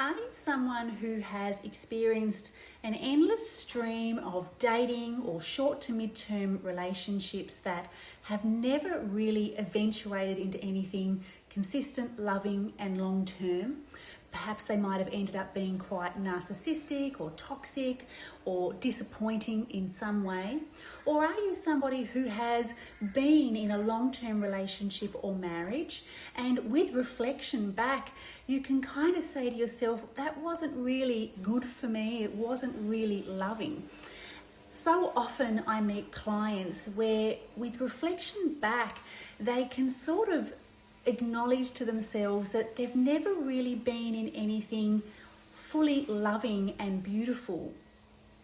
Are you someone who has experienced an endless stream of dating or short to mid-term relationships that have never really eventuated into anything consistent, loving and long-term? Perhaps they might have ended up being quite narcissistic or toxic or disappointing in some way. Or are you somebody who has been in a long-term relationship or marriage, and with reflection back, you can kind of say to yourself, that wasn't really good for me, it wasn't really loving. So often I meet clients where with reflection back, they can sort of acknowledge to themselves that they've never really been in anything fully loving and beautiful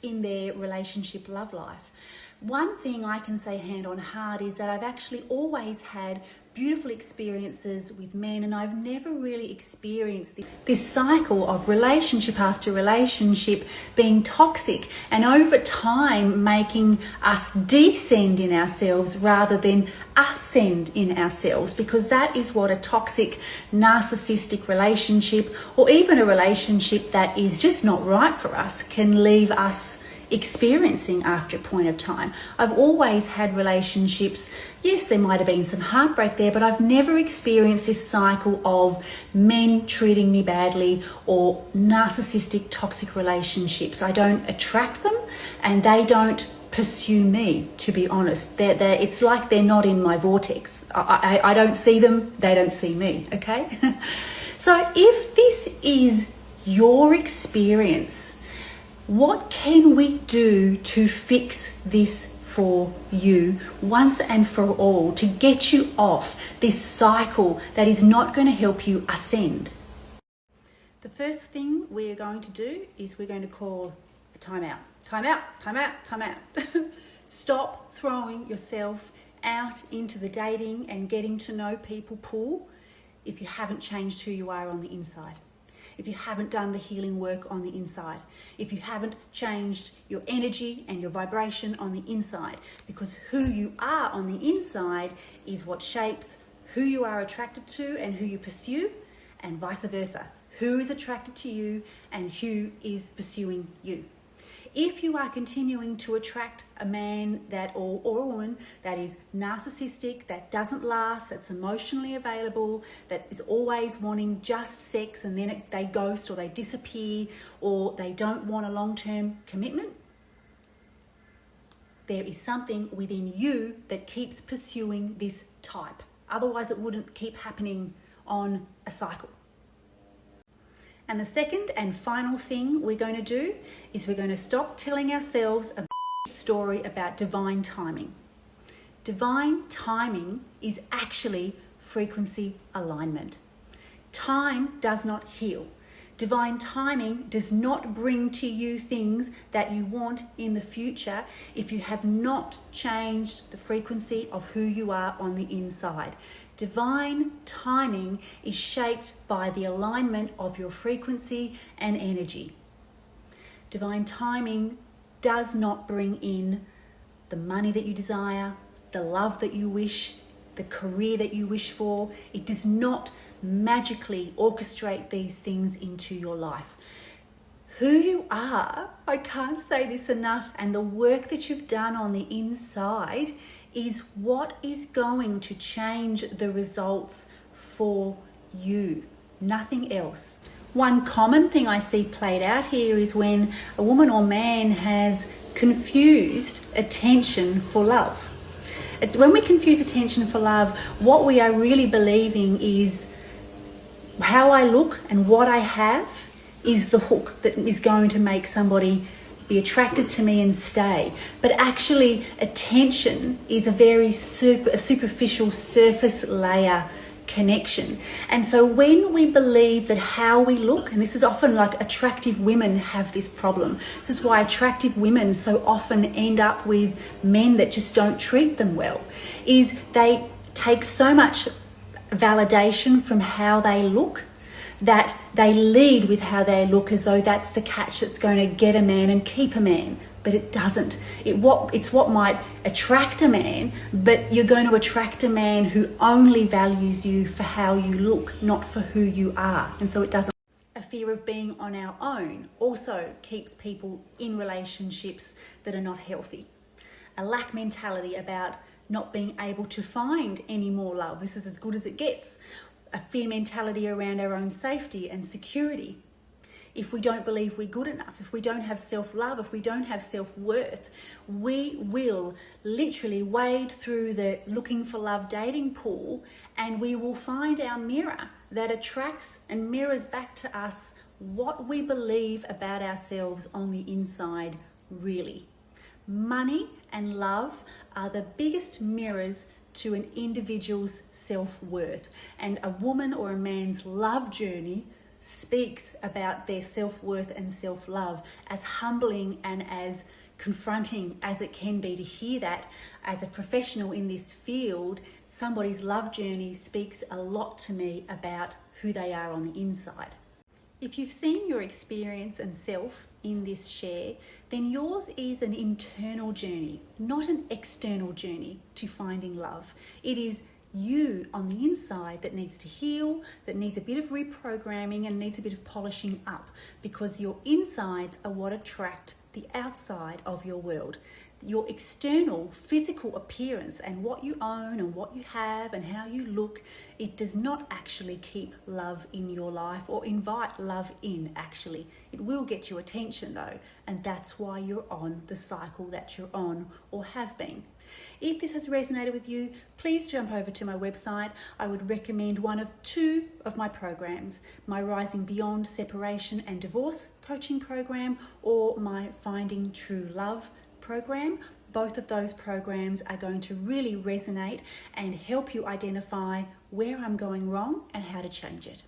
in their relationship love life. One thing I can say hand on heart is that I've actually always had beautiful experiences with men, and I've never really experienced this cycle of relationship after relationship being toxic and over time making us descend in ourselves rather than ascend in ourselves, because that is what a toxic narcissistic relationship, or even a relationship that is just not right for us, can leave us experiencing after a point of time. I've always had relationships, yes, there might have been some heartbreak there, but I've never experienced this cycle of men treating me badly or narcissistic toxic relationships. I don't attract them and they don't pursue me, to be honest. It's like they're not in my vortex. I don't see them, they don't see me, okay? So if this is your experience, what can we do to fix this for you once and for all, to get you off this cycle that is not going to help you ascend? The first thing we're going to do is we're going to call a timeout. Timeout, timeout, timeout. Stop throwing yourself out into the dating and getting to know people pool if you haven't changed who you are on the inside. If you haven't done the healing work on the inside, if you haven't changed your energy and your vibration on the inside, because who you are on the inside is what shapes who you are attracted to and who you pursue, and vice versa. Who is attracted to you and who is pursuing you. If you are continuing to attract a man or a woman that is narcissistic, that doesn't last, that's emotionally available, that is always wanting just sex and then they ghost or they disappear or they don't want a long-term commitment, there is something within you that keeps pursuing this type. Otherwise, it wouldn't keep happening on a cycle. And the second and final thing we're going to do is we're going to stop telling ourselves a story about divine timing. Divine timing is actually frequency alignment. Time does not heal. Divine timing does not bring to you things that you want in the future if you have not changed the frequency of who you are on the inside. Divine timing is shaped by the alignment of your frequency and energy. Divine timing does not bring in the money that you desire, the love that you wish, the career that you wish for. It does not magically orchestrate these things into your life. Who you are, I can't say this enough, and the work that you've done on the inside is what is going to change the results for you, nothing else. One common thing I see played out here is when a woman or man has confused attention for love. When we confuse attention for love, what we are really believing is how I look and what I have is the hook that is going to make somebody be attracted to me and stay. But actually, attention is a very superficial surface layer connection. And so when we believe that how we look, and this is often like attractive women have this problem. This is why attractive women so often end up with men that just don't treat them well, is they take so much validation from how they look that they lead with how they look as though that's the catch that's going to get a man and keep a man. But it doesn't. It's what might attract a man, but you're going to attract a man who only values you for how you look, not for who you are. And so it doesn't. A fear of being on our own also keeps people in relationships that are not healthy. A lack mentality about not being able to find any more love. This is as good as it gets. A fear mentality around our own safety and security. If we don't believe we're good enough, if we don't have self-love, if we don't have self-worth, we will literally wade through the looking for love dating pool, and we will find our mirror that attracts and mirrors back to us what we believe about ourselves on the inside, really. Money and love are the biggest mirrors to an individual's self-worth, and a woman or a man's love journey speaks about their self-worth and self-love. As humbling and as confronting as it can be to hear that, as a professional in this field, somebody's love journey speaks a lot to me about who they are on the inside. If you've seen your experience and self in this share, then yours is an internal journey, not an external journey to finding love. It is you on the inside that needs to heal, that needs a bit of reprogramming and needs a bit of polishing up, because your insides are what attract the outside of your world. Your external physical appearance and what you own and what you have and how you look, it does not actually keep love in your life or invite love in, actually. It will get your attention though, and that's why you're on the cycle that you're on or have been. If this has resonated with you, please jump over to my website. I would recommend one of two of my programs, my Rising Beyond Separation and Divorce coaching program or my Finding True Love program. Both of those programs are going to really resonate and help you identify where I'm going wrong and how to change it.